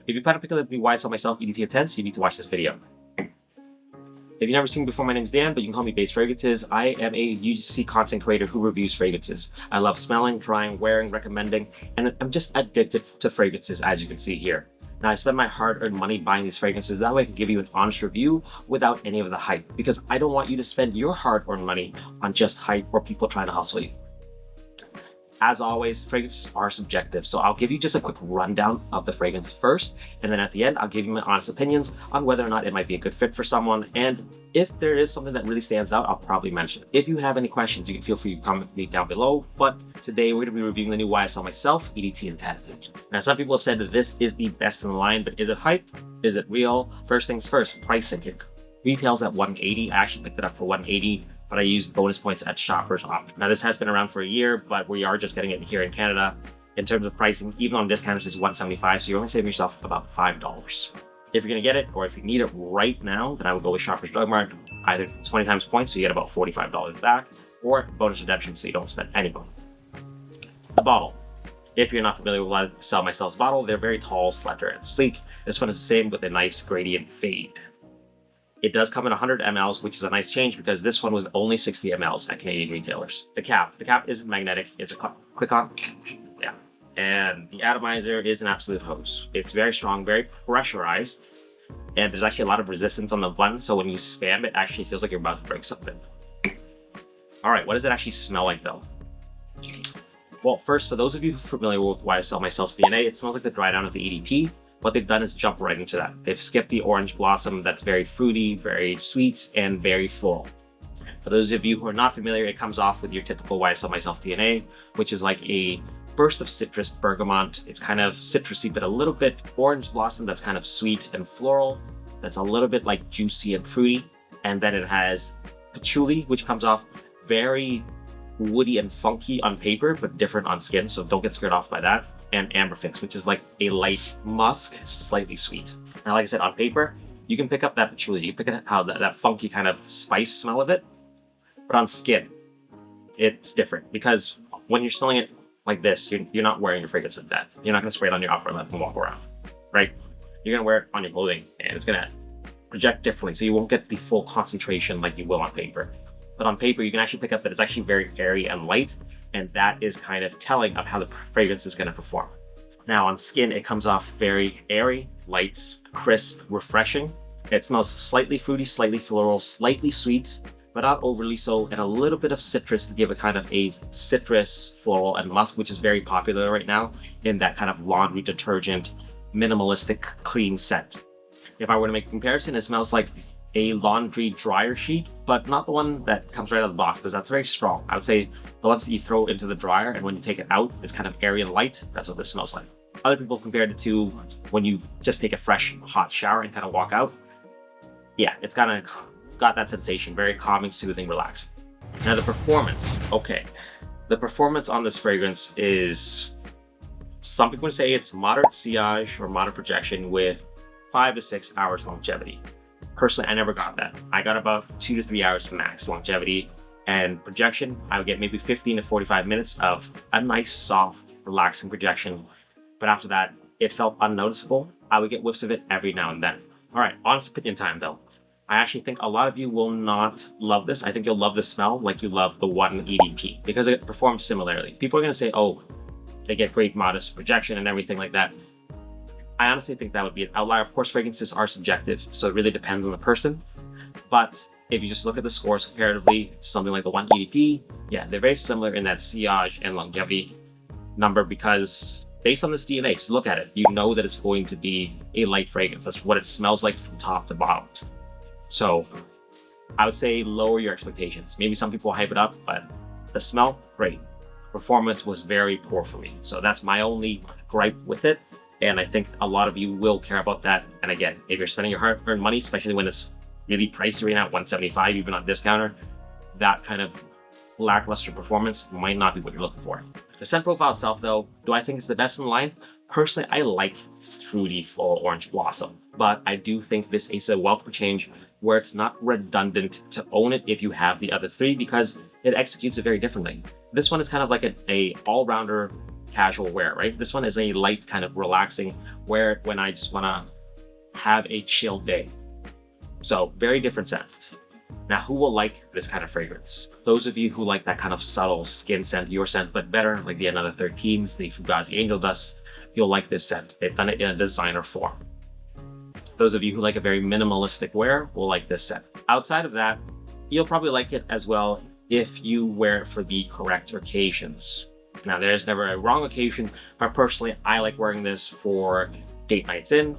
If you plan to pick up the YSL Myslf EDT Intense, you need to watch this video. If you've never seen me before, my name is Dan, but you can call me Base Fragrances. I am a UGC content creator who reviews fragrances. I love smelling, trying, wearing, recommending, and I'm just addicted to fragrances, as you can see here. Now, I spend my hard-earned money buying these fragrances. That way I can give you an honest review without any of the hype, because I don't want you to spend your hard-earned money on just hype or people trying to hustle you. As always, fragrances are subjective, so I'll give you just a quick rundown of the fragrance first, and then at the end, I'll give you my honest opinions on whether or not it might be a good fit for someone, and if there is something that really stands out, I'll probably mention it. If you have any questions, you can feel free to comment me down below, but today we're going to be reviewing the new YSL Myslf EDT Intense. Now, some people have said that this is the best in the line, but is it hype? Is it real? First things first, pricing. It retails at $180. I actually picked it up for $180. But I used bonus points at Shoppers Option. Now, this has been around for a year, but we are just getting it here in Canada. In terms of pricing, even on discounts, it's $175, so you're only saving yourself about $5. If you're gonna get it, or if you need it right now, then I would go with Shoppers Drug Mart, either 20 times points, so you get about $45 back, or bonus redemption, so you don't spend any money. The bottle. If you're not familiar with YSL Myslf's bottle, they're very tall, slender, and sleek. This one is the same with a nice gradient fade. It does come in 100 mLs, which is a nice change because this one was only 60 mLs at Canadian retailers. The cap isn't magnetic, it's a click on, yeah. And the atomizer is an absolute hose. It's very strong, very pressurized, and there's actually a lot of resistance on the blend, so when you spam it actually feels like you're about to break something. All right, what does it actually smell like though? Well, first, for those of you who are familiar with YSL Myslf's DNA, it smells like the dry down of the EDP. What they've done is jump right into that. They've skipped the orange blossom that's very fruity, very sweet, and very floral. For those of you who are not familiar, it comes off with your typical YSL Myslf DNA, which is like a burst of citrus bergamot. It's kind of citrusy, but a little bit orange blossom that's kind of sweet and floral. That's a little bit like juicy and fruity. And then it has patchouli, which comes off very woody and funky on paper, but different on skin, so don't get scared off by that. And amberfix, which is like a light musk, it's slightly sweet. Now, like I said, on paper, you can pick up that patchouli, you can pick up how that funky kind of spice smell of it, but on skin, it's different because when you're smelling it like this, you're not wearing your fragrance like that. You're not gonna spray it on your upper lip and walk around, right? You're gonna wear it on your clothing and it's gonna project differently, so you won't get the full concentration like you will on paper. But on paper, you can actually pick up that it's actually very airy and light, and that is kind of telling of how the fragrance is going to perform. Now on skin, it comes off very airy, light, crisp, refreshing. It smells slightly fruity, slightly floral, slightly sweet, but not overly so, and a little bit of citrus to give it kind of a citrus, floral, and musk, which is very popular right now in that kind of laundry detergent, minimalistic, clean scent. If I were to make a comparison, it smells like a laundry dryer sheet, but not the one that comes right out of the box because that's very strong. I would say the ones that you throw into the dryer and when you take it out, it's kind of airy and light. That's what this smells like. Other people compared it to when you just take a fresh hot shower and kind of walk out. Yeah, it's kind of got that sensation, very calming, soothing, relaxing. Now the performance, okay. The performance on this fragrance is, some people would say it's moderate sillage or moderate projection with 5 to 6 hours longevity. Personally, I never got that. I got about 2 to 3 hours max longevity, and projection, I would get maybe 15 to 45 minutes of a nice, soft, relaxing projection. But after that, it felt unnoticeable. I would get whiffs of it every now and then. All right, honest opinion time though. I actually think a lot of you will not love this. I think you'll love the smell like you love the one EDP because it performs similarly. People are gonna say, oh, they get great modest projection and everything like that. I honestly think that would be an outlier. Of course, fragrances are subjective, so it really depends on the person. But if you just look at the scores comparatively to something like the one EDP, yeah, they're very similar in that sillage and longevity number because based on this DNA, just look at it, you know that it's going to be a light fragrance. That's what it smells like from top to bottom. So I would say lower your expectations. Maybe some people hype it up, but the smell, great. Performance was very poor for me. So that's my only gripe with it. And I think a lot of you will care about that. And again, if you're spending your hard-earned money, especially when it's really pricey right now, $175, even on discounter, that kind of lackluster performance might not be what you're looking for. The scent profile itself though, do I think it's the best in the line? Personally, I like fruity floral orange blossom, but I do think this is a welcome change where it's not redundant to own it if you have the other three because it executes it very differently. This one is kind of like a all-rounder casual wear, right? This one is a light kind of relaxing wear it when I just want to have a chill day. So very different scent. Now, who will like this kind of fragrance? Those of you who like that kind of subtle skin scent, your scent, but better, like the Another 13s, the Fugazi Angel Dust, you'll like this scent. They've done it in a designer form. Those of you who like a very minimalistic wear will like this scent. Outside of that, you'll probably like it as well if you wear it for the correct occasions. Now, there's never a wrong occasion, but personally, I like wearing this for date nights in,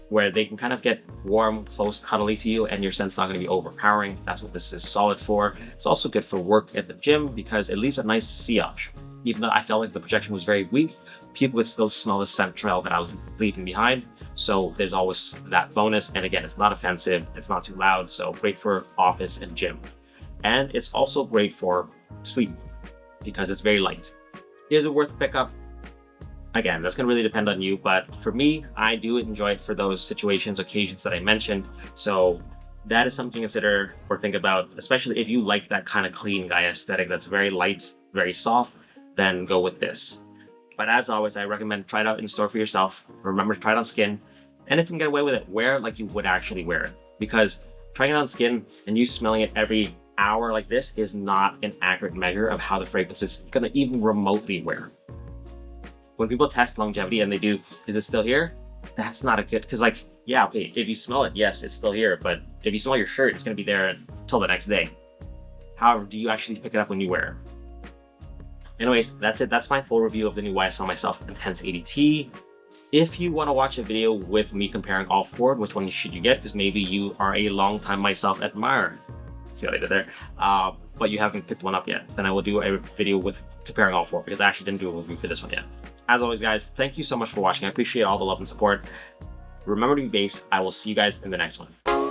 where they can kind of get warm, close, cuddly to you, and your scent's not going to be overpowering. That's what this is solid for. It's also good for work at the gym because it leaves a nice sillage. Even though I felt like the projection was very weak, people would still smell the scent trail that I was leaving behind. So there's always that bonus. And again, it's not offensive, it's not too loud, so great for office and gym. And it's also great for sleep because it's very light. Is it worth a pickup? Again, that's going to really depend on you, but for me, I do enjoy it for those situations, occasions that I mentioned. So that is something to consider or think about, especially if you like that kind of clean guy aesthetic that's very light, very soft, then go with this. But as always, I recommend try it out in store for yourself. Remember to try it on skin. And if you can get away with it, wear it like you would actually wear it. Because trying it on skin and you smelling it every hour like this is not an accurate measure of how the fragrance is going to even remotely wear. When people test longevity and they do, is it still here? That's not a good, because like, yeah, okay, if you smell it, yes, it's still here. But if you smell your shirt, it's going to be there until the next day. However, do you actually pick it up when you wear it? Anyways, that's it. That's my full review of the new YSL Myslf Intense EDT. If you want to watch a video with me comparing all four, which one should you get? Because maybe you are a long-time Myslf admirer. See what I did there? But you haven't picked one up yet. Then I will do a video with comparing all four because I actually didn't do a review for this one yet. As always, guys, thank you so much for watching. I appreciate all the love and support. Remember to be base. I will see you guys in the next one.